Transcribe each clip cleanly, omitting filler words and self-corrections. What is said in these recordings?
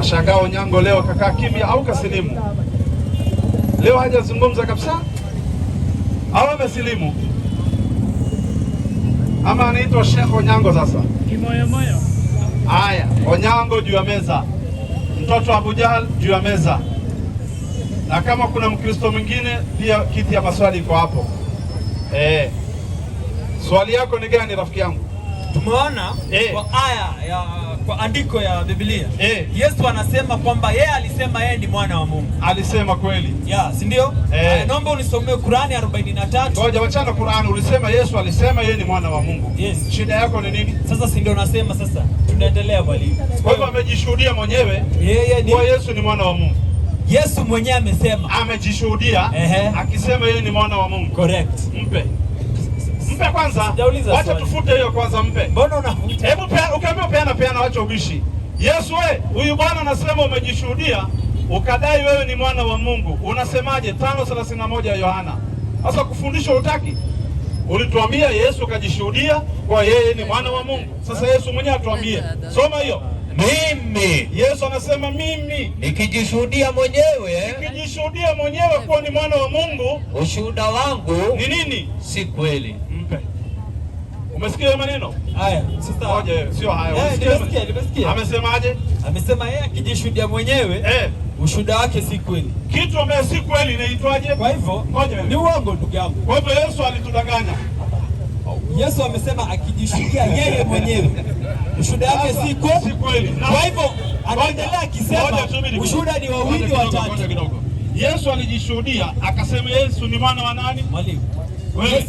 Nashangaa Onyango leo kakaa kimya au kasilimu? Leo hajazungumza kabisa au amesilimu? Ama anaitwa Sheikh Onyango sasa? Kimoyomoyo. Haya, Onyango juu ya meza, mtoto wa Abu Jahal juu ya meza, na kama kuna Mkristo mwingine pia kiti ya maswali iko hapo. Swali yako ni gani rafiki yangu? Tumeona kwa kwa andiko ya Biblia Yesu anasema kwamba yeye alisema yeye ni mwana wa Mungu. Alisema kweli? Si ndio? Naomba unisomee Qur'ani 43. Ngoja wachana Qur'ani, ulisema Yesu alisema yeye ni mwana wa Mungu. Yes. Shida yako ni nini? Sasa si ndio nasema sasa. Tunaendelea mwalimu. Kwa hivyo amejishuhudia mwenyewe yeye ni Yesu ni mwana wa Mungu. Yesu mwenyewe amesema. Amejishuhudia akisema yeye ni mwana wa Mungu. Correct. Mpe kwanza. Wacha tufute hiyo kwanza, mpe. Mbona unafuta? Hebu ukiambiwa peana, wacha ubishi. Yesu huyu bwana anasema umejishuhudia, ukadai wewe ni mwana wa Mungu. Unasemaje? 5:31 ya Yohana. Sasa kufundisha utaki. Ulituambia Yesu kajishuhudia kwa yeye ni mwana wa Mungu. Sasa Yesu mwenyewe atuambie. Soma hiyo. Mimi Yesu anasema mimi nikijishuhudia mwenyewe kuwa ni mwana wa Mungu, ushuhuda wangu ni nini? Si kweli. Mpe. Umesikia maneno haya? Sasa ngoja, sio haya. Nimesikia. Amesemaje? Amesema yeye akijishuhudia mwenyewe ushuhuda wake si kweli. Kitu ambaye si kweli inaitwaje? Kwa hivyo ni uongo, ndugu yangu. Kwa hivyo Yesu alitudanganya. Yesu amesema akijishuhudia yeye mwenyewe ushuhuda wake si kweli. Kwa hivyo anaendelea akisema ushuhuda ni wawili watatu. Yesu alijishuhudia akasema Yesu ni mwana wa nani? Mwalimu,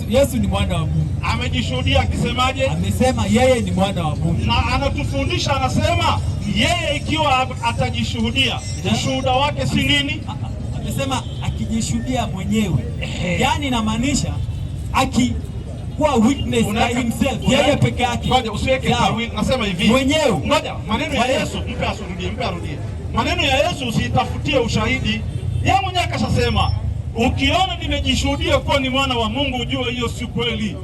Yesu ni mwana wa Mungu. Amejishuhudia akisemaje? Amesema yeye ni mwana wa Mungu. Na anatufundisha anasema yeye ikiwa atajishuhudia ushuhuda wake si nini? Amesema akijishuhudia mwenyewe. Yaani inamaanisha kwa witness by himself, yeye peke yake. Ngoja usiweke nasema hivi mwenyewe. Ngoja, maneno ya Yesu mpe arudie. Maneno ya Yesu usitafutie ushahidi. Yeye mwenyewe akashasema, ukiona nimejishuhudia kuwa ni mwana wa Mungu ujue hiyo si kweli.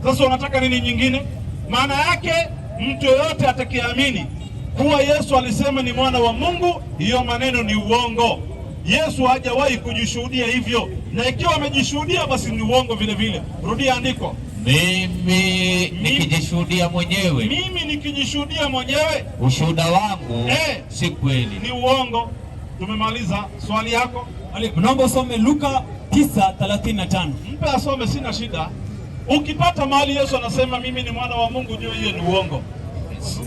Sasa unataka nini nyingine? Maana yake mtu yoyote atakayeamini kuwa Yesu alisema ni mwana wa Mungu, hiyo maneno ni uongo. Yesu hajawahi kujishuhudia hivyo, na ikiwa amejishuhudia basi ni uongo vile vile. Rudia andiko. Mimi nikijishuhudia mwenyewe ushuhuda wangu si kweli, ni uongo. Tumemaliza. Swali yako? Naomba usome Luka 9:35. Mpe asome, sina shida. Ukipata mahali Yesu anasema mimi ni mwana wa Mungu, jua hiyo ni uongo.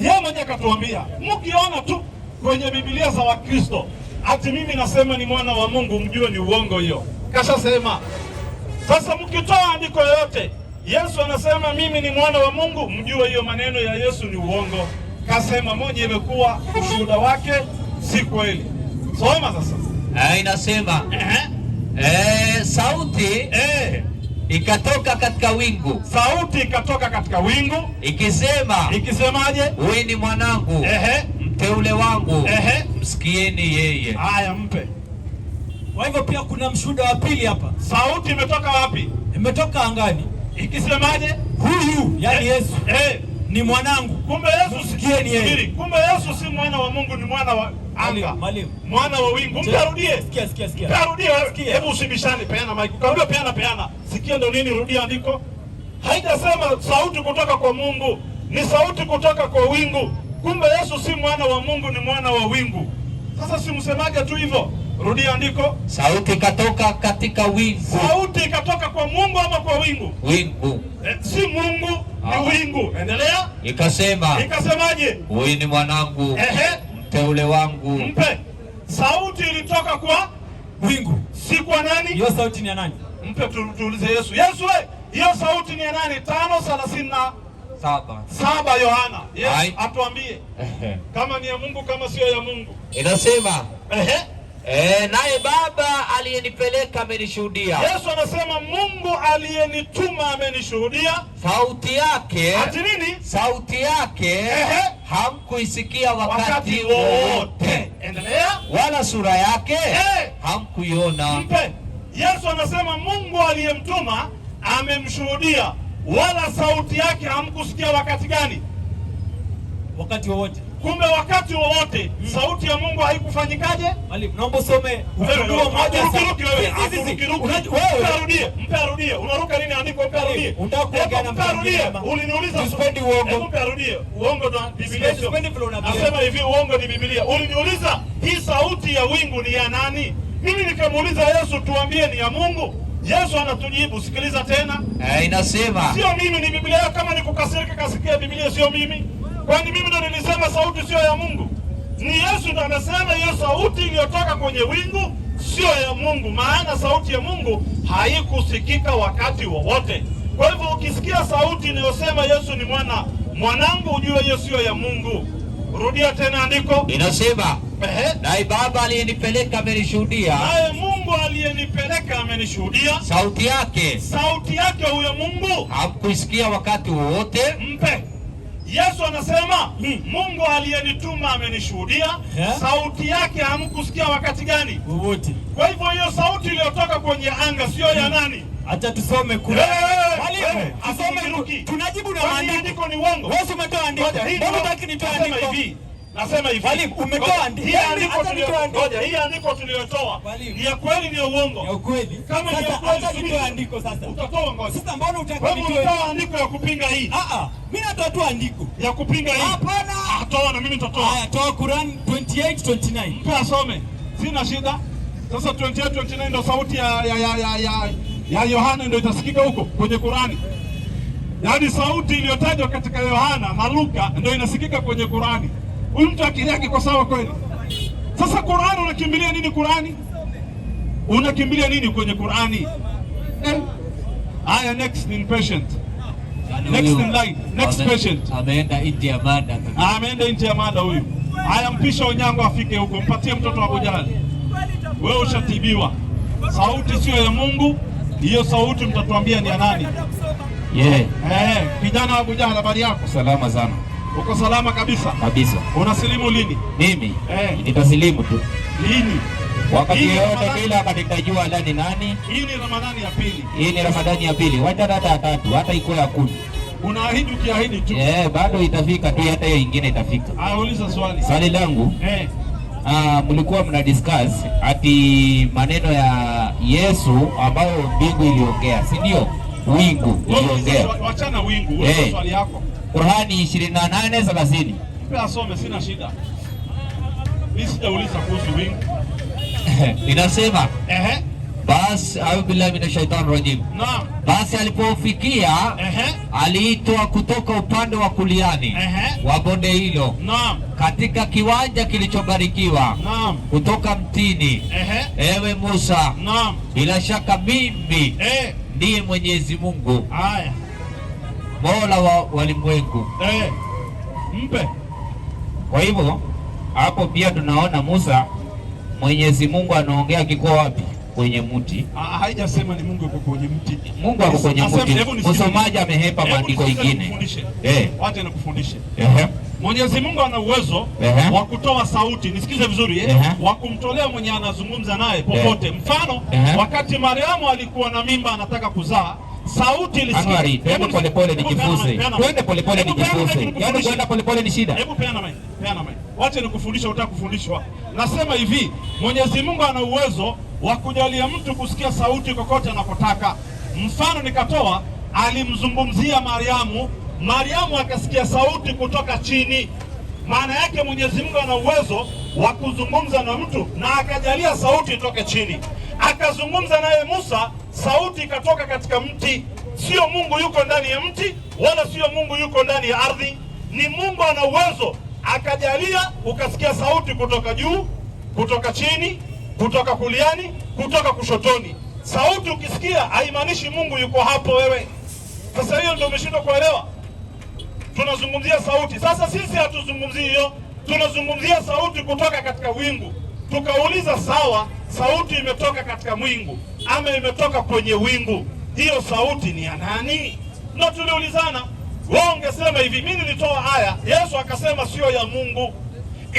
Yeye mwenyewe akatuambia, mkiona tu kwenye Biblia za Wakristo ati mimi nasema ni mwana wa Mungu, mjue ni uongo hiyo. Kashasema. Sasa mkitoa andiko yoyote Yesu anasema mimi ni mwana wa Mungu, mjue hiyo maneno ya Yesu ni uongo. Kasema moja imekuwa ushuhuda wake si kweli. Soma sasa. Inasema sauti ikatoka katika wingu. Sauti ikatoka katika wingu ikisemaje? Wewe ni mwanangu mteule wangu, msikieni yeye. Haya, mpe. Kwa hivyo pia kuna mshuhuda wa pili hapa. Sauti imetoka wapi? Imetoka angani. Ikisemaje? Huyu yani Yesu ni mwanangu. Kumbe Yesu sikieni yeye. Kumbe Yesu si mwana wa Mungu, ni mwana wa anga. Mwana wa wingu. Mtarudie. Sikia. Tarudie. Hebu usibishane, peana mic. Kaambia peana. Sikia ndo nini? Rudia andiko. Haijasema sauti kutoka kwa Mungu, ni sauti kutoka kwa wingu. Kumbe Yesu si mwana wa Mungu, ni mwana wa wingu. Sasa simsemaje tu hivyo? Rudia andiko. Sauti ikatoka katika wingu. Sauti ikatoka kwa Mungu ama kwa wingu? Wingu. Si Mungu, ni wingu. Endelea. Ikasemaje? Huyu ni mwanangu mteule wangu. Mpe. Sauti ilitoka kwa wingu. Si kwa nani? Hiyo sauti ni ya nani? Mpe tuulize Yesu. Yesu hiyo sauti ni ya nani? 5:37 Yohana. Yesu atuambie kama ni ya Mungu kama sio ya Mungu. Inasema naye Baba aliyenipeleka amenishuhudia. Yesu anasema Mungu aliyenituma amenishuhudia. Sauti yake ati nini? Sauti yake hamkuisikia wakati wowote. Endelea. Wala sura yake hamkuiona. Mpe. Yesu anasema Mungu aliyemtuma amemshuhudia, wala sauti yake hamkusikia wakati gani? Wakati wowote. Kumbe wakati wowote sauti ya Mungu haikufanyikaje? Mwalimu, naomba usome Ufunuo moja. Mpe arudie. Unaruka nini andiko? Mpe arudie. Unataka kuongea na mtu. Uliniuliza sipendi uongo. Mpe arudie. Uongo ndo Biblia sio. Nasema Nasema hivi uongo ni Biblia. Uliniuliza hii sauti ya wingu ni ya nani? Mimi nikamuuliza Yesu, tuambie ni ya Mungu. Yesu anatujibu, sikiliza tena. Inasema sio mimi, ni Biblia. Kama nikukasirika kasikia Biblia, sio mimi. Kwani mimi ndo nilisema sauti sio ya Mungu? Ni Yesu ndo amesema hiyo sauti iliyotoka kwenye wingu sio ya Mungu, maana sauti ya Mungu haikusikika wakati wowote. Kwa hivyo ukisikia sauti inayosema Yesu ni mwanangu, ujue hiyo sio ya Mungu. Rudia tena andiko. Inasema naye Baba aliyenipeleka amenishuhudia. Naye Mungu aliyenipeleka amenishuhudia. Sauti yake huyo Mungu hakuisikia wakati wowote. Mpe. Yesu anasema Mungu aliyenituma amenishuhudia. Sauti yake hamkusikia wakati gani? Wowote. Kwa hivyo hiyo sauti iliyotoka kwenye anga sio ya nani? Acha tusome kule. Mwalimu, asome. Tunajibu na andiko ni uongo. Wewe umetoa andiko. Mbona unataka nitoe andiko? Nasema hivi. Mwalimu, umetoa andiko. Hii andiko tuliyotoa ni ya kweli ni ya uongo? Ya ukweli. Kama ni ya kweli nitoe andiko sasa. Utatoa ngoja. Sasa mbona unataka nitoe? Wewe unatoa andiko ya kupinga hii. Mimi natoa tu andiko ya kupinga hii. Hapana. Toa na mimi nitatoa. Haya, toa Quran 28:29. Mpe asome. Sina shida. Sasa 28:29 ndio sauti ya Yohana ndio itasikika huko kwenye Qurani. Yaani sauti iliyotajwa katika Yohana na Luka ndio inasikika kwenye Qurani. Huyu mtu akili yake kwa sawa kweli? Sasa Qurani unakimbilia nini Qurani? Unakimbilia nini kwenye Qurani? Haya, next in patient. Next in line. Next patient. Ameenda nje ya mada. Ameenda nje ya mada huyu. Haya, mpisha Onyango afike huko. Mpatie mtoto wa Abu Jahal. Wewe ushatibiwa. Sauti sio ya Mungu. Hiyo sauti mtatuambia ni ya nani? Kijana wa Abu Jahal, habari yako? Salama sana. Uko salama kabisa? Kabisa. Unasilimu lini? Mimi? Nitasilimu tu. Lini? Wakati yote bila katika jua ndani nani? Hii ni Ramadhani ya pili. Hii ni Ramadhani ya pili. Wacha hata ya tatu, hata iko ya 10. Unaahidi ukiahidi tu. Bado itafika tu, hata hiyo nyingine itafika. Haya, uliza swali. Swali langu. Mlikuwa mna discuss ati maneno ya Yesu ambao mbingu iliongea, si ndio? Wingu iliongea. Wachana wingu, swali yako. Qurani 28:30. Mpe asome, sina shida. Mimi sitauliza kuhusu wingu. Inasema basi a'udhu billahi minash shaitani rajim. Naam. Basi alipofikia aliitwa kutoka upande wa kuliani wa bonde hilo. Naam. Katika kiwanja kilichobarikiwa. Naam. Kutoka mtini. Ewe Musa. Naam. Bila shaka mimi ndiye Mwenyezi Mungu. Haya. Mola wa walimwengu. Mpe. Kwa hivyo hapo pia tunaona Musa, Mwenyezi Mungu anaongea kiko wapi? Kwenye mti. Haijasema ni Mungu yuko kwenye mti. Mungu yuko kwenye mti. Msomaji amehepa maandiko mengine. Wacha nikufundishe. Mwenyezi Mungu ana uwezo wa kutoa sauti, nisikize vizuri, wa kumtolea mwenye anazungumza naye popote. Mfano, wakati Mariamu alikuwa na mimba anataka kuzaa, sauti ilisikika. Twende polepole nijifunze. Twende polepole nijifunze. Yaani kwenda polepole ni shida. Hebu peana mic. Wacha nikufundishe, utaka kufundishwa. Nasema hivi, Mwenyezi Mungu ana uwezo wa kujalia mtu kusikia sauti kokote anakotaka. Mfano nikatoa, alimzungumzia Mariamu akasikia sauti kutoka chini. Maana yake Mwenyezi Mungu ana uwezo wa kuzungumza na mtu na akajalia sauti itoke chini. Akazungumza naye Musa, sauti ikatoka katika mti. Sio Mungu yuko ndani ya mti, wala sio Mungu yuko ndani ya ardhi. Ni Mungu ana uwezo, akajalia ukasikia sauti kutoka juu, kutoka chini, kutoka kuliani, kutoka kushotoni. Sauti ukisikia haimaanishi Mungu yuko hapo wewe. Sasa hiyo ndio umeshindwa kuelewa. Tunazungumzia sauti. Sasa sisi hatuzungumzii hiyo. Tunazungumzia sauti kutoka katika wingu. Tukauliza sawa, sauti imetoka katika mwingu ama imetoka kwenye wingu, hiyo sauti ni ya nani? Ndio tuliulizana. Wewe ungesema hivi, mimi nilitoa aya, Yesu akasema sio ya Mungu.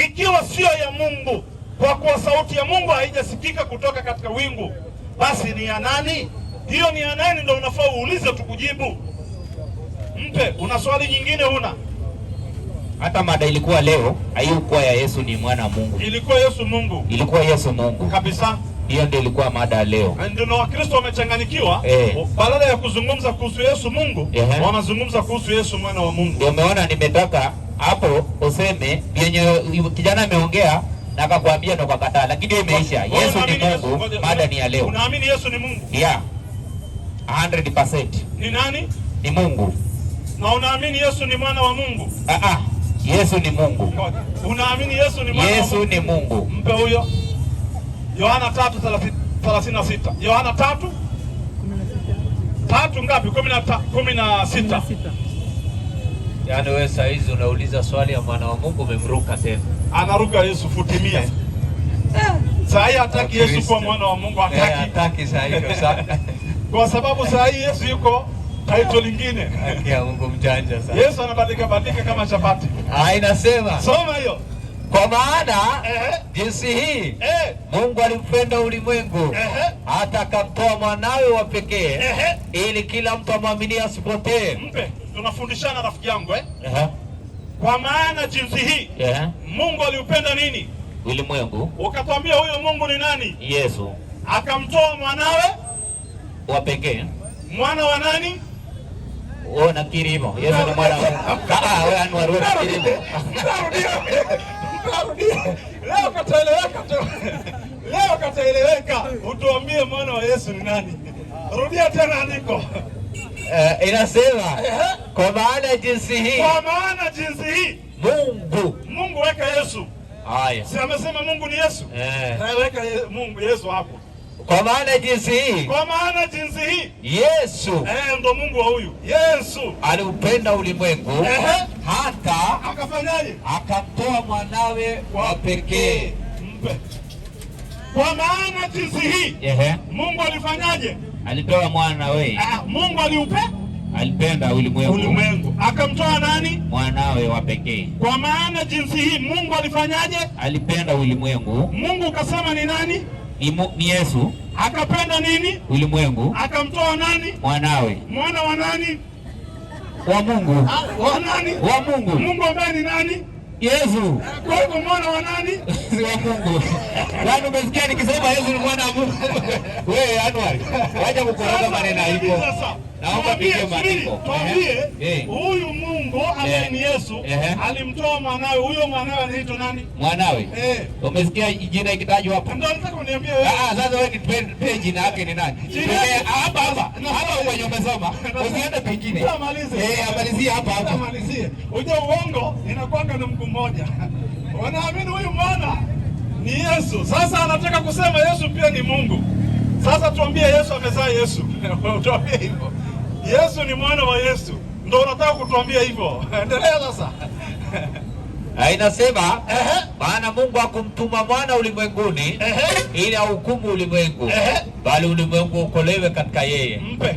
Ikiwa sio ya Mungu, kwa kuwa sauti ya Mungu haijasikika kutoka katika wingu, basi ni ya nani? Hiyo ni ya nani ndio unafaa uulize tukujibu. Mpe, una swali nyingine una? Hata mada ilikuwa leo haikuwa ya Yesu ni mwana wa Mungu. Ilikuwa Yesu Mungu. Ilikuwa Yesu Mungu. Kabisa. Hiyo ndio ilikuwa mada leo. Ndio Wakristo wamechanganyikiwa. Badala ya kuzungumza kuhusu Yesu Mungu, wanazungumza kuhusu Yesu mwana wa Mungu. Ndio umeona nimetaka hapo useme yenye kijana ameongea na akakwambia ndo kakataa, lakini imeisha. Yesu ni Mungu, mada ni ya leo. Unaamini Yesu ni Mungu? Yeah. 100%. Ni nani? Ni Mungu. Na unaamini Yesu ni mwana wa Mungu? Yesu ni Mungu. Unaamini Yesu ni mwana wa Mungu? Yesu ni Mungu. Mpe huyo. Yohana 3:36. Yohana 3 ngapi? 16. Yaani wewe saa hizi unauliza swali ya mwana wa Mungu, umemruka tena. Anaruka Yesu futimia. Saa hii hataki Yesu kuwa mwana wa Mungu, hataki saa hiyo sana. Kwa sababu saa hii Yesu yuko title lingine. Ya Mungu mjanja sana. Yesu anabadilika kama chapati. Inasema. Soma hiyo. Kwa maana jinsi hii Mungu alimpenda ulimwengu hata akamtoa mwanawe wa pekee ili kila mtu amwaminie asipotee. Mpe. Tunafundishana rafiki yangu Kwa maana jinsi hii Mungu aliupenda nini? Ulimwengu. Ukatwambia huyo Mungu ni nani? Yesu. Akamtoa mwanawe wa pekee. Mwana wa nani? Nakiri hivyo. Yesu ni mwana wa Mungu. Wewe Anwar nakiri hivyo. Leo kataeleweka. Utuambie mwana wa Yesu ni nani? Rudia tena andiko. Inasema kwa maana jinsi hii. Kwa maana jinsi hii Mungu weka Yesu. Haya. Si amesema Mungu ni Yesu? Weka Mungu Yesu hapo. Kwa maana jinsi hii. Kwa maana jinsi hii Yesu. Ndo Mungu wa huyu. Yesu aliupenda ulimwengu hata akafanyaje? Akamtoa mwanawe wa pekee. Mpe. Kwa maana jinsi hii Mungu alifanyaje? Alitoa mwanawe. Mungu alipenda ulimwengu. Akamtoa nani? Mwanawe wa pekee. Kwa maana jinsi hii Mungu alifanyaje? Alipenda ulimwengu. Mungu kasema ni nani? Ni Yesu. Akapenda nini? Ulimwengu. Akamtoa nani? Mwanawe. Mwana wa nani? Wa Mungu. Wa nani? Wa Mungu. Mungu ambaye ni nani? Yesu. Kwa hivyo mwana wa nani? Si wa Mungu. Yaani umesikia nikisema Yesu ni mwana wa Mungu? Wewe Anwar, wacha kukoroga maneno hapo. Naomba pige maneno. Tuambie huyu Mungu ambaye ni Yesu alimtoa mwanawe. Huyo mwanawe anaitwa nani? Mwanawe? Umesikia jina ikitajwa hapo? Ndio nataka uniambie wewe. Sasa wewe ni jina yake ni nani? Hapa kwenye umesoma. Usiende pengine. Amalizie. Amalizie hapa. Amalizie. Unajua uongo inakuanga na mguu mmoja. Wanaamini huyu mwana ni Yesu. Sasa anataka kusema Yesu pia ni Mungu. Sasa tuambie Yesu amezaa Yesu. Tuambie hivyo. Yesu ni mwana wa Yesu. Ndio unataka kutuambia hivyo. Endelea sasa. Inasema maana Mungu hakumtuma mwana ulimwenguni ili ahukumu ulimwengu, bali ulimwengu uokolewe katika yeye. Mpe.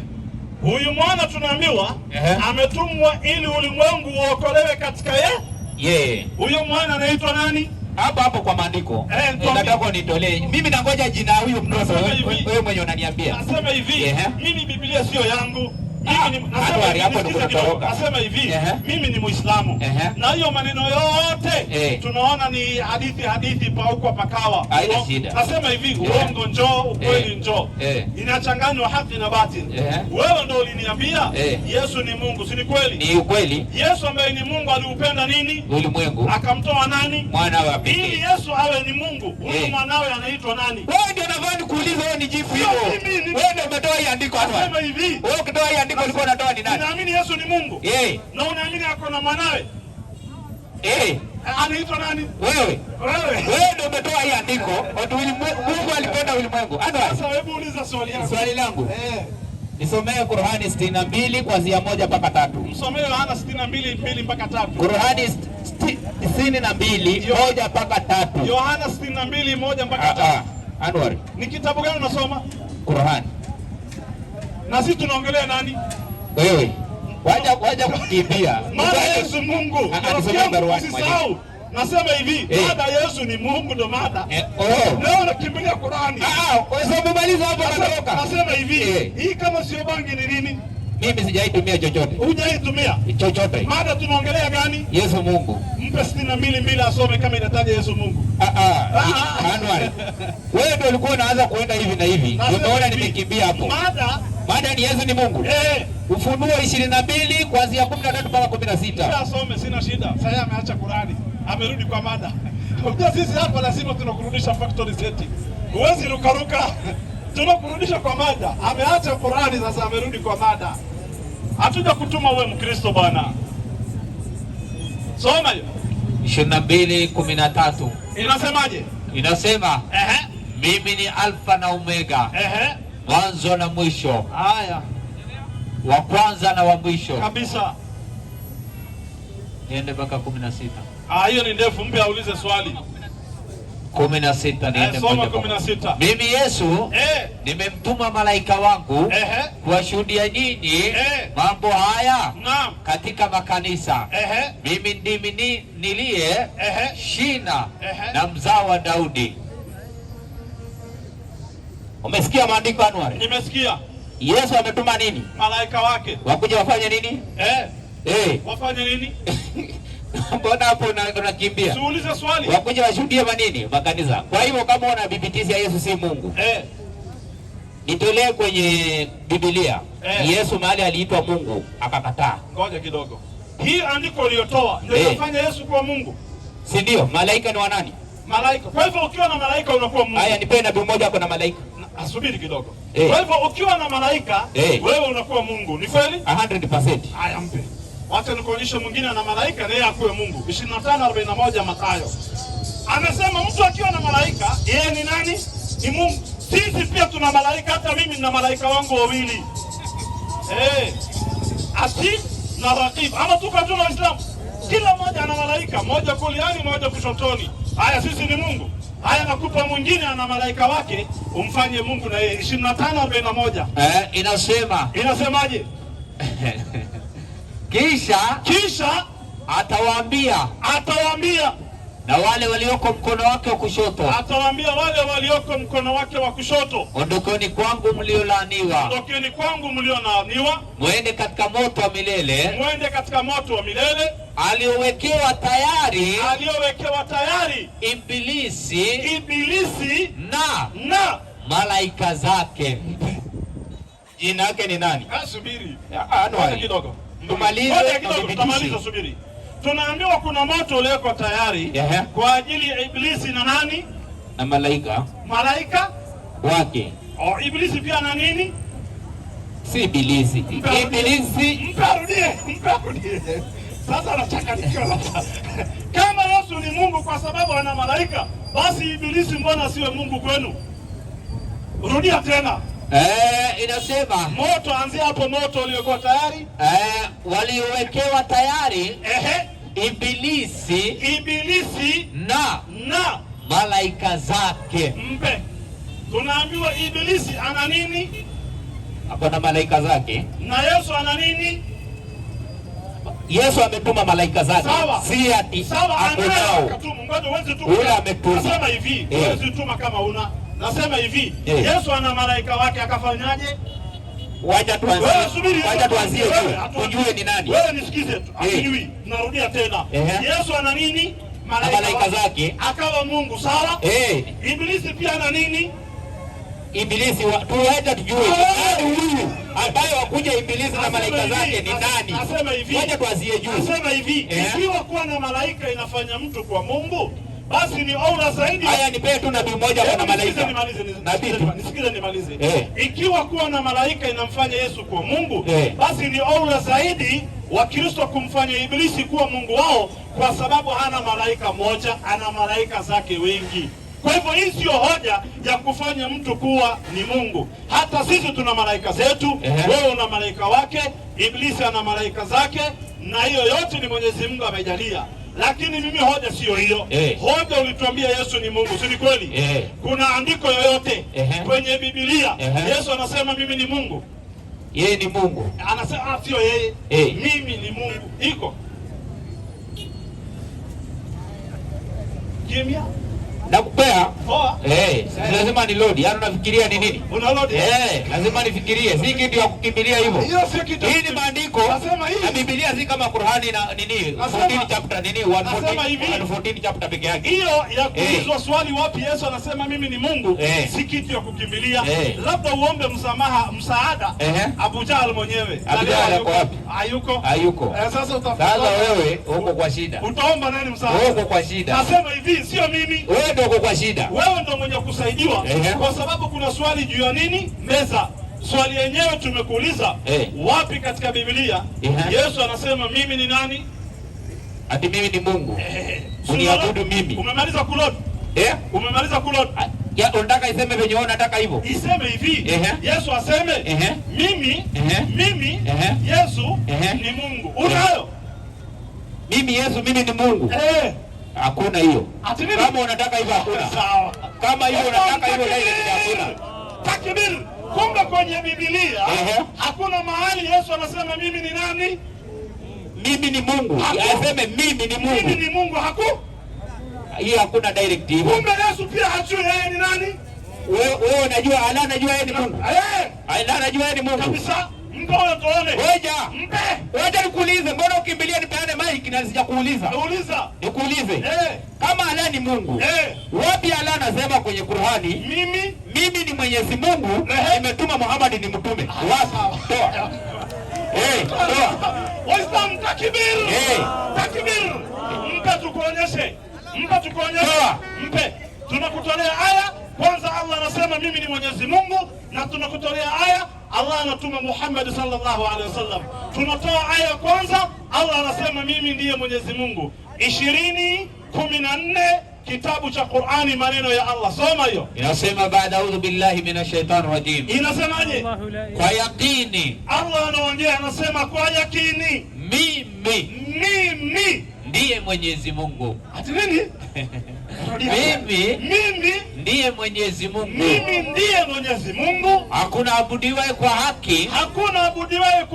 Huyu mwana tunaambiwa ametumwa ili ulimwengu uokolewe katika yeye. Huyo mwana anaitwa nani? Hapo kwa maandiko. Nataka nitolee. Mimi nangoja jina huyo mtoto. Wewe mwenye unaniambia. Nasema hivi, mimi Biblia sio yangu. Nasema hivi, mimi ni Muislamu. Na hiyo maneno yote tunaona ni hadithi pa huko pakawa. Nasema hivi, uongo njoo, ukweli njoo. Inachanganywa haki na batili. Wewe ndio uliniambia Yesu ni Mungu, si ni kweli? Ni ukweli. Yesu ambaye ni Mungu aliupenda nini? Ulimwengu. Akamtoa nani? Mwanawe wa pekee. Ili Yesu awe ni Mungu, huyu mwanawe anaitwa nani? Wewe ndio unafanya kuuliza, wewe ni jifu hivyo. Wewe ndio umetoa hii andiko hapa. Nasema hivi. Wewe ukitoa hii andiko ulikuwa unatoa ni nani? Unaamini Yesu ni Mungu? Na unaamini ako na mwanawe? Anaitwa nani? Wewe ndio umetoa hii andiko. Mungu alipenda ulimwengu. Sasa hebu uliza swali lako. Swali langu. Nisomee Qur'ani 62 kuanzia 1 mpaka 3. Msomee Yohana 62:2 mpaka 3. Qur'ani 62 1 mpaka 3. Yohana 62 1 mpaka 3. Anwar. Ni kitabu gani unasoma? Qur'ani. Na sisi tunaongelea nani? Wewe. Waja kukimbia. Maana Yesu Mungu. Usisahau. Nasema hivi, mada Yesu ni Mungu ndo mada. Leo nakimbilia Qur'ani. Wewe umemaliza hapo natoroka. Nasema hivi, hii kama sio bangi ni nini? Mimi sijaitumia chochote. Hujaitumia chochote. Mada tunaongelea gani? Yesu Mungu. Mpe 62 asome kama inataja Yesu Mungu. Anwar. Wewe ndio ulikuwa unaanza kuenda hivi na hivi. Unaona nimekimbia hapo. Mada ni Yesu ni Mungu. Ufunuo 22 kuanzia 13 mpaka 16. Asome, sina shida. Sasa ameacha Qurani. Amerudi kwa mada. Unajua sisi hapa lazima tunakurudisha factory setting. Huwezi rukaruka. Tunakurudisha kwa mada. Ameacha Qurani, sasa amerudi kwa mada. Hatuja kutuma uwe Mkristo bwana. Soma hiyo. 22:13. Inasemaje? Inasema mimi ni Alfa na Omega. Mwanzo na mwisho. Haya. Wa kwanza na wa mwisho. Kabisa. Niende mpaka 16. Hiyo ni ndefu, mpe aulize swali. 16 niende soma 16. Mimi Yesu nimemtuma malaika wangu kuwashuhudia nyinyi mambo haya katika makanisa. Mimi ndimi niliye shina na mzao wa Daudi. Umesikia maandiko Anwar? Nimesikia. Yesu ametuma nini? Malaika wake. Wakuja wafanye nini? Wafanye nini? Mbona hapo unakimbia? Siulize swali. Wakuja washuhudie manini? Makanisa. Kwa hivyo kama unabibitizia Yesu si Mungu. Nitolee kwenye Biblia. Yesu mahali aliitwa Mungu akakataa. Ngoja kidogo. Hii andiko uliotoa ndio inafanya Yesu kuwa Mungu. Si ndio? Malaika ni wa nani? Malaika. Kwa hivyo ukiwa na malaika unakuwa Mungu. Haya, nipe nabii mmoja ako na malaika. Asubiri kidogo. Kwa hivyo ukiwa na malaika wewe unakuwa Mungu. Ni kweli? 100%. Haya, mpe. Wacha nikuonyeshe mwingine na malaika naye akuwe Mungu. 25:41 Mathayo. Anasema mtu akiwa na malaika yeye ni nani? Ni Mungu. Sisi pia tuna malaika, hata mimi nina malaika wangu wawili. Atid na Raqib. Ama tuko tuna Waislamu. Kila mmoja ana malaika, mmoja kuliani, mmoja kushotoni. Haya, sisi ni Mungu. Haya, nakupa mwingine ana malaika wake, umfanye Mungu na yeye. 25:41. Inasemaje? Kisha atawaambia na wale walioko mkono wake wa kushoto. Atawaambia wale walioko mkono wake wa kushoto, ondokeni kwangu mliolaaniwa. Ondokeni kwangu mliolaaniwa. Mwende katika moto wa milele. Mwende katika moto wa milele. Aliowekewa tayari Ibilisi na malaika zake. Jina yake ni nani? Subiri. Anwar kidogo. Tumalize, subiri. Tunaambiwa kuna moto ulioko tayari kwa ajili ya Ibilisi na nani? Na malaika wake. Ibilisi pia na nini? Si Ibilisi. Mparudie. Sasa anachanganyika. Kama Yesu ni Mungu kwa sababu ana malaika, basi Ibilisi mbona siwe Mungu kwenu? Rudia tena. Inasema moto, anzia hapo, moto uliokuwa tayari. Waliowekewa tayari Ibilisi na malaika zake. Mpe. Tunaambiwa Ibilisi ana nini? Hapo na malaika zake. Na Yesu ana nini? Yesu ametuma malaika zake. Si ati akonao. Ngoja uweze tu. Ule ametuma. Nasema hivi, uweze tuma kama una. Nasema hivi, Yesu ana malaika wake, akafanyaje? Wacha tuanzie tu. Ujue ni nani. Wewe nisikize tu. Akijui. Narudia tena. Yesu ana nini? Malaika zake. Akawa Mungu, sawa? Ibilisi pia ana nini? Ibilisi tuwaje tujue nani huyu ambaye wakuja Ibilisi na malaika zake ni nani? Nasema hivi. Wacha tuanzie juu. Nasema hivi, ikiwa kuwa na malaika inafanya mtu kwa Mungu, basi ni aula zaidi. Haya, nipe tu nabii mmoja kwa malaika. Nisikize nimalize. Ikiwa kuwa na malaika inamfanya Yesu kuwa Mungu, basi ni aula zaidi wa Kristo kumfanya Ibilisi kuwa Mungu wao, kwa sababu hana malaika mmoja, ana malaika zake wengi. Kwa hivyo hii sio hoja ya kufanya mtu kuwa ni Mungu. Hata sisi tuna malaika zetu, wewe una malaika wake, Ibilisi ana malaika zake, na hiyo yote ni Mwenyezi Mungu amejalia. Lakini mimi hoja sio hiyo. Hoja ulituambia Yesu ni Mungu, si ni kweli? Kuna andiko yoyote kwenye Biblia Yesu anasema mimi ni Mungu? Yeye ni Mungu. Anasema sio yeye. Mimi ni Mungu. Iko kimya. Nakupea Poa. Lazima ni load. Yaani unafikiria ni nini? Una load? Lazima nifikirie. Si kitu ya kukimbilia hivyo. Hiyo si kitu. Hii ni maandiko. Nasema hii. Na Biblia si kama Qur'ani na nini? 14 chapter nini? 114 chapter peke yake. Hiyo ya kuulizwa swali wapi Yesu anasema mimi ni Mungu, si kitu ya kukimbilia. Labda uombe msaada. Abu Jahl mwenyewe. Abu Jahl yuko wapi? Hayuko. Sasa wewe uko kwa shida. Utaomba nani msaada? Wewe uko kwa shida. Nasema hivi, sio mimi. Wewe ndio uko kwa shida. Wewe ndio mwenye kusaidiwa kwa sababu kuna swali juu ya nini? Meza. Swali yenyewe tumekuuliza wapi katika Biblia Yesu anasema mimi ni nani? Ati mimi ni Mungu. Uniabudu mimi. Umemaliza kuload? Umemaliza kuload? Ya unataka iseme venye wewe unataka hivyo? Iseme hivi. Yesu aseme mimi Yesu ni Mungu. Unayo? Mimi Yesu mimi ni Mungu. Hakuna hiyo. Kama unataka hivyo hakuna. Sawa. Kama hiyo unataka hivyo direct hakuna. Takbir. Kumbe kwenye Biblia hakuna mahali Yesu anasema mimi ni nani? Mimi ni Mungu. Aseme mimi ni Mungu. Mimi ni Mungu Hiyo hakuna direct hivyo. Kumbe Yesu pia hajui yeye ni nani? Wewe unajua Allah anajua yeye ni Mungu. Allah anajua yeye ni Mungu. Kabisa. Mpe tuone. Ngoja. Mpe. Ngoja nikuulize, mbona ukimbilia nipeane mic na sijakuuliza? Nauliza. Nikuulize. Kama Allah ni Mungu. Wapi Allah anasema kwenye Qur'ani? Mimi ni Mwenyezi Mungu, nimetuma Muhammad ni mtume. Wapi? Toa. Toa. Waislamu takbir. Takbir. Mpe tukuonyeshe. Mpe. Tunakutolea aya. Kwanza Allah anasema mimi ni Mwenyezi Mungu, na tunakutolea aya Allah anatuma Muhammad sallallahu alaihi wasallam. Tunatoa aya kwanza, Allah anasema mimi ndiye Mwenyezi Mungu. 20:14 kitabu cha Qur'ani, maneno ya Allah. Soma hiyo. Inasema baada a'udhu billahi minash shaitani rajim. Inasemaje? Kwa yakini. Allah anaongea anasema kwa yakini. Mimi ndiye Mwenyezi Mungu. Ati nini? Mimi ndiye Mwenyezi Mungu. Mimi ndiye Mwenyezi Mungu. Hakuna abudiwaye kwa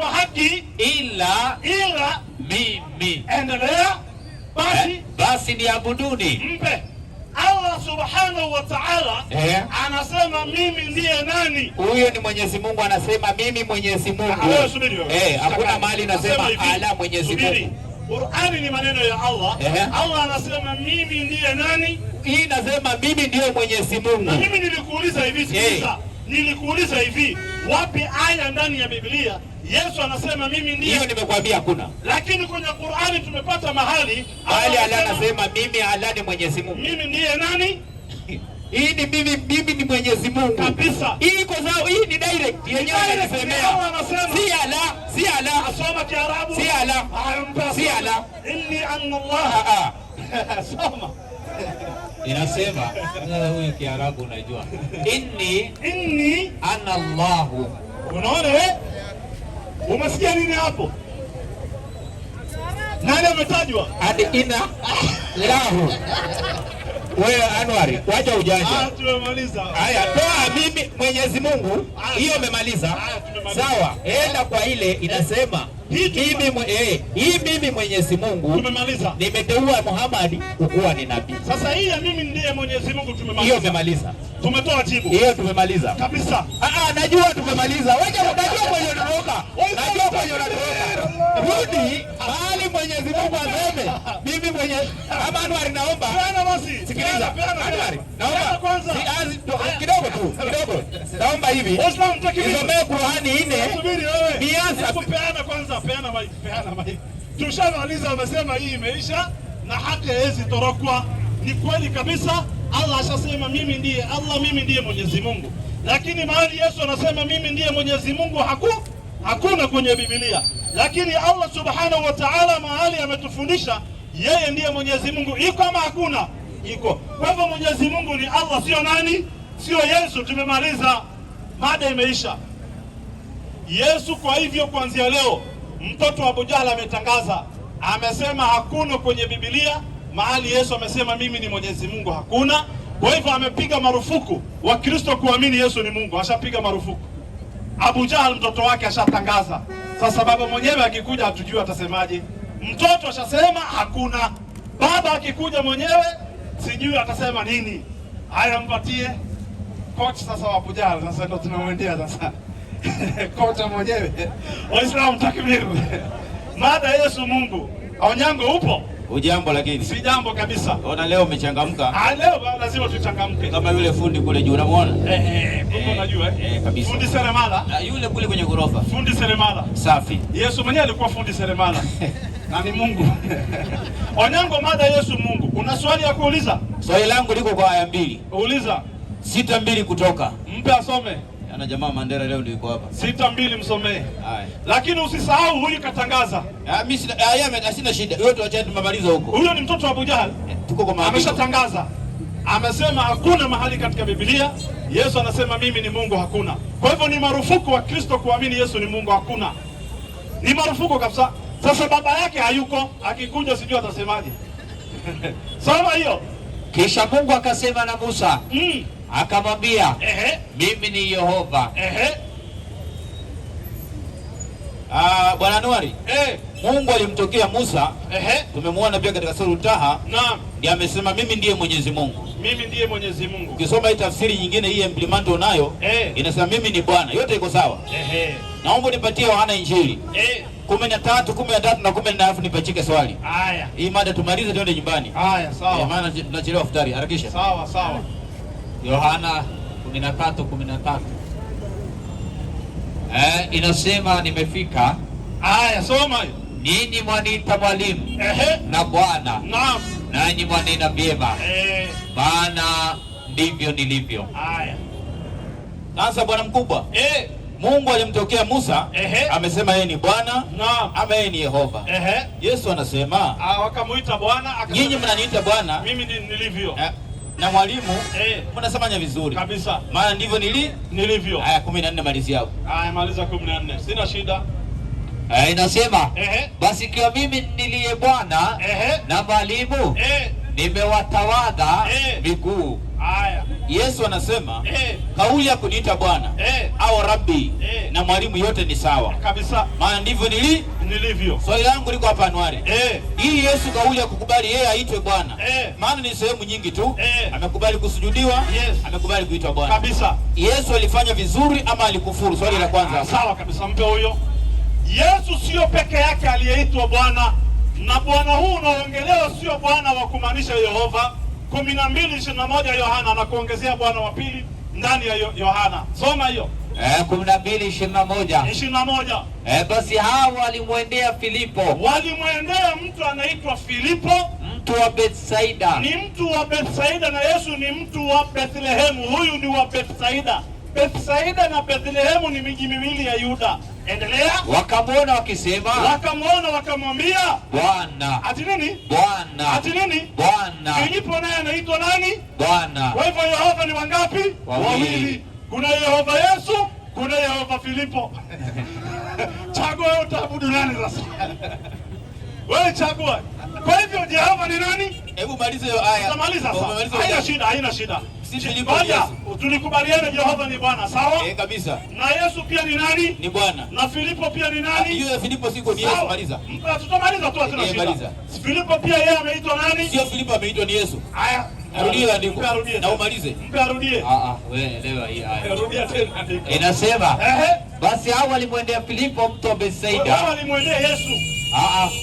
haki ila mimi. Endelea. Basi niabuduni. Mpe. Allah subhanahu wa ta'ala anasema mimi ndiye nani? Huyo ni Mwenyezi Mungu anasema mimi Mwenyezi Mungu. Hakuna mahali nasema ala Mwenyezi Mungu. Qur'ani ni maneno ya Allah. Allah anasema mimi ndiye nani? Hii nasema mimi ndiye Mwenyezi Mungu. Na mimi nilikuuliza hivi sasa. Nilikuuliza hivi, wapi aya ndani ya Biblia Yesu anasema mimi ndiye? Hiyo nimekwambia hakuna. Lakini kwenye Qur'ani tumepata mahali Allah anasema mimi Allah ni Mwenyezi Mungu. Mimi ndiye nani? Hii ni mimi ni Mwenyezi Mungu. Kabisa. Hii iko sawa, hii ni direct. Yenyewe inasemea. Si Allah. Asoma Kiarabu. Si Allah. Inni anna Allah. Soma. Inasema huyu Kiarabu unajua. Inni ana Allahu. Unaona umesikia nini hapo? Nani ametajwa? Hadi ina lahu. Wewe Anwari, wacha ujanja. Tumemaliza. Haya, toa mimi Mwenyezi Mungu. Hiyo umemaliza. Sawa. Enda kwa ile inasema mimi Mwenyezi Mungu tumemaliza. Nimeteua Muhammad kuwa ni nabii. Sasa hii ya mimi ndiye Mwenyezi Mungu tumemaliza. Hiyo umemaliza. Tumetoa jibu. Hiyo tumemaliza. Kabisa. Najua tumemaliza. Wacha unajua kwenye unatoka. Najua kwenye unatoka. Rudi bali Mwenyezi Mungu aseme mimi kama Anwar naomba. Sikiliza. Anwar naomba kwanza. Kidogo tu. Naomba hivi. Nisomee Qur'ani 4. Subiri wewe. Nianze kupeana kwanza. Peana mic. Tushamaliza, wamesema hii imeisha na haki haiwezi torokwa. Ni kweli kabisa. Allah ashasema mimi ndiye Mwenyezi Mungu. Lakini mahali Yesu anasema mimi ndiye Mwenyezi Mungu hakuna kwenye Biblia. Lakini Allah subhanahu wa ta'ala mahali ametufundisha yeye ndiye Mwenyezi Mungu. Iko ama hakuna? Iko. Kwa hivyo Mwenyezi Mungu ni Allah, sio nani? Sio Yesu. Tumemaliza. Mada imeisha. Yesu kwa hivyo kuanzia leo mtoto wa Abu Jahl ametangaza, amesema hakuna kwenye Biblia mahali Yesu amesema mimi ni Mwenyezi Mungu, hakuna. Kwa hivyo amepiga marufuku Wakristo kuamini Yesu ni Mungu, ashapiga marufuku. Abu Jahl mtoto wake ashatangaza. Sasa baba mwenyewe akikuja hatujui atasemaje. Mtoto ashasema hakuna. Baba akikuja mwenyewe sijui atasema nini. Haya, mpatie coach sasa wa Bujala. Sasa ndo tunamwendea sasa kocha mwenyewe. Waislamu takbir. Mada Yesu Mungu. Onyango upo? Ujambo lakini. Si jambo kabisa. Ona leo umechangamka. Leo lazima tuchangamke. Kama yule fundi kule juu unamuona? Uko unajua kabisa. Fundi seremala. Yule kule kwenye ghorofa. Fundi seremala. Safi. Yesu mwenyewe alikuwa fundi seremala. Na ni Mungu. Onyango, mada Yesu Mungu. Una swali ya kuuliza? Swali langu liko kwa aya 2. Uliza. 6:2 kutoka. Mpe asome. Ana jamaa Mandela leo ndio yuko hapa. 6:2 msomee. Haya. Lakini usisahau huyu katangaza. Mimi sina shida. Yote wacha tumemaliza huko. Huyo ni mtoto wa Abu Jahal. Tuko kwa maandiko. Ameshatangaza. Amesema hakuna mahali katika Biblia Yesu anasema mimi ni Mungu, hakuna. Kwa hivyo ni marufuku wa Kristo kuamini Yesu ni Mungu, hakuna. Ni marufuku kabisa. Sasa baba yake hayuko, akikuja sijui atasemaje. Soma hiyo. Kisha Mungu akasema na Musa, akamwambia, mimi ni Yehova. Bwana Anuari, Mungu alimtokea Musa, tumemwona pia katika sura Taha. Naam. Ndiye amesema mimi ndiye Mwenyezi Mungu. Mimi ndiye Mwenyezi Mungu. Ukisoma hii tafsiri nyingine hii implemento nayo, inasema mimi ni Bwana. Yote iko sawa. Naomba nipatie Yohana Injili. 13, 13 na 14 nipachike swali. Haya. Hii mada tumalize twende nyumbani. Haya, sawa. Maana tunachelewa futari, harakisha. Sawa, sawa. Yohana 13:13. Inasema nimefika. Haya, soma hiyo. Ninyi mwaniita mwalimu na Bwana. Naam. Nanyi mwanena vyema. Maana ndivyo nilivyo. Haya. Sasa bwana mkubwa. Mungu alimtokea Musa, amesema yeye ni Bwana, naam, ama yeye ni Yehova. Yesu anasema, wakamuita Bwana, akasema nyinyi mnaniita Bwana, mimi nilivyo. Na mwalimu, mnasemanya vizuri kabisa. Maana ndivyo nilivyo. Haya 14 malizia hapo. Haya maliza 14. Sina shida. Inasema, basi ikiwa mimi niliye Bwana na mwalimu, nimewatawadha miguu. Haya. Yesu anasema kauli ya kuniita Bwana au Rabbi na mwalimu yote ni sawa kabisa, maana ndivyo nilivyo. Swali langu liko hapa Anuari. Hii Yesu kauli ya kukubali yeye aitwe Bwana, maana ni sehemu nyingi tu. Amekubali kusujudiwa, amekubali kuitwa Bwana kabisa. Yesu alifanya vizuri ama alikufuru? Swali la kwanza. Sawa kabisa, mpe huyo. Yesu sio peke yake aliyeitwa Bwana, na Bwana huu unaongelewa sio Bwana wa kumaanisha Yehova. 12:21 Yohana na kuongezea Bwana wa pili ndani ya Yohana. Soma hiyo. 12:21. Basi hao walimwendea Filipo. Walimwendea mtu anaitwa Filipo, mtu wa Bethsaida. Ni mtu wa Bethsaida, na Yesu ni mtu wa Bethlehemu. Huyu ni wa Bethsaida. Bethsaida na Bethlehemu ni miji miwili ya Yuda. Endelea. Wakamwona wakisema, wakamwona wakamwambia Bwana. Ati nini? Bwana. Ati nini? Bwana. Filipo naye anaitwa nani? Bwana. Kwa hivyo Yehova ni wangapi? Wawili. Kuna Yehova Yesu, kuna Yehova Filipo. Chagua wewe, utaabudu nani sasa? Wewe chagua. Kwa hivyo Yehova ni nani? Hebu malize hiyo aya. Tutamaliza sasa. Haina shida, haina shida. Sisi tulikubaliana Yehova ni Bwana, sawa? Kabisa. Na Yesu pia ni nani? Ni Bwana. Na Filipo pia ni nani? Hiyo Filipo siko ni Yesu. Maliza. Tutamaliza tu, hatuna shida. Filipo pia yeye ameitwa nani? Sio Filipo ameitwa ni Yesu. Haya. Arudie andiko. Na umalize. Arudie. Wewe elewa hii aya. Rudia tena andiko. Inasema, basi hao walimwendea Filipo mtu wa Bethsaida. Hao walimwendea Yesu.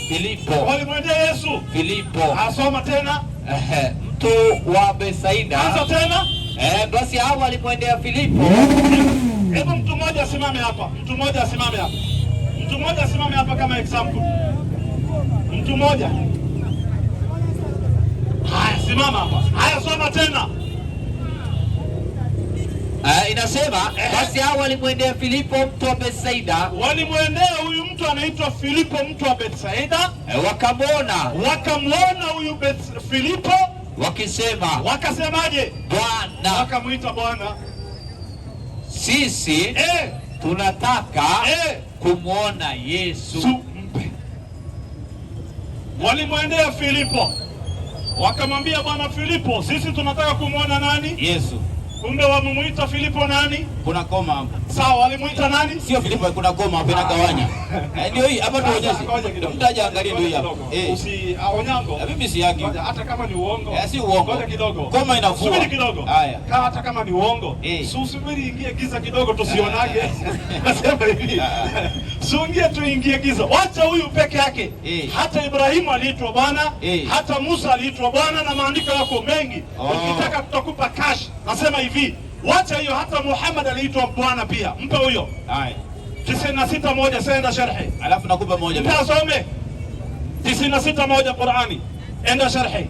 Filipo. Walimwendea Yesu. Filipo. Asoma tena. Mtu wa Bethsaida. Anza tena. Basi hao walimwendea Filipo. Hebu mtu mmoja asimame hapa. Mtu mmoja asimame hapa. Mtu mmoja asimame hapa kama example. Mtu mmoja. Haya, simama hapa. Haya, soma tena. Inasema, basi hao walimwendea Filipo mtu wa Bethsaida. Walimwendea huyu mtu anaitwa Filipo mtu wa Bethsaida. Wakamwona huyu Filipo. Wakisema. Wakasemaje? Bwana. Wakamuita Bwana. Sisi tunataka kumwona Yesu. Walimwendea Filipo. Wakamwambia Bwana Filipo, sisi tunataka kumwona nani? Yesu. Kumbe wamemuita Filipo nani? Kuna koma hapo. Sawa, walimuita nani? Sio Filipo, kuna koma hapo inagawanya. Ndio hii hapa tuonyeshe. Mtaja angalia ndio hii hapa. Onyango. Mimi si yaki. Hata kama ni uongo. Si uongo. Ngoja kidogo. Koma inafua. Subiri kidogo. Haya. Hata kama ni uongo. Subiri ingie giza kidogo tusionage. Nasema hivi. Suingie tu ingie giza. Wacha huyu peke yake. Hata Ibrahimu aliitwa Bwana, hata Musa aliitwa Bwana na maandiko yako mengi. Ukitaka tutakupa cash. Nasema hivi, wacha hiyo, hata Muhammad aliitwa Bwana pia. Mpe huyo. Haya. 96 senda sharhi. Alafu nakupa moja. Tasome. 96 Qur'ani. Enda sharhi.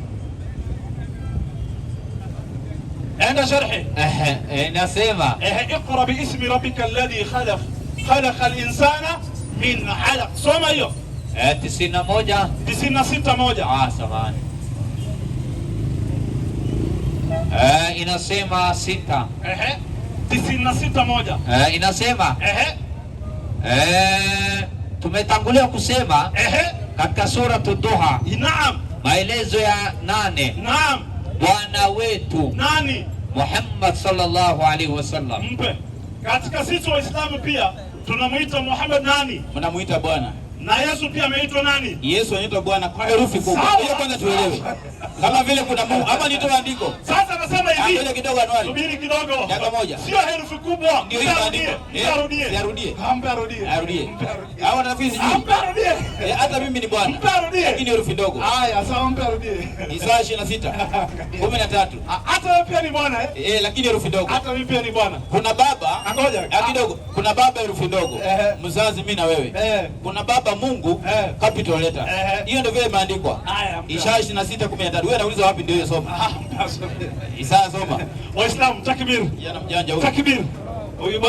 Enda sharhi. Nasema اقرأ باسم ربك الذي خلق خلق الإنسان من علق. Soma hiyo. 91 96 samahani. Inasema 6. 96 inasema tumetangulia kusema katika sura Duha. Naam. Maelezo ya 8. Naam. Bwana wetu nani? Muhammad sallallahu alaihi wasallam. Mpe. Katika sisi Waislamu pia tunamuita Muhammad nani? Mnamuita Bwana. Na Yesu pia ameitwa nani? Yesu anaitwa Bwana kwa herufi kubwa. Hiyo kwanza tuelewe. Kama vile kuna Mungu ama nitoa andiko. Sasa nasema hivi. Ngoja kidogo Anwari. Subiri kidogo. Dakika moja. Sio herufi kubwa. Ndio hiyo andiko. Arudie. Arudie. Hao nafikiri sijui. Arudie. Hata mimi ni Bwana. Arudie. Lakini herufi ndogo. Haya, sawa, arudie. Isaya 26. 13. Hata wewe pia ni Bwana lakini herufi ndogo. Hata mimi pia ni Bwana. Kuna baba. Ngoja. Kidogo. Kuna baba herufi ndogo. Mzazi mimi na wewe. Kuna baba Mungu capital letter. Hiyo ndio vile imeandikwa. Isaya 26:13. Wewe unauliza wapi ndio hiyo soma? Isaya soma. Waislamu takbir. Yana mjanja huyo. Takbir. Huyu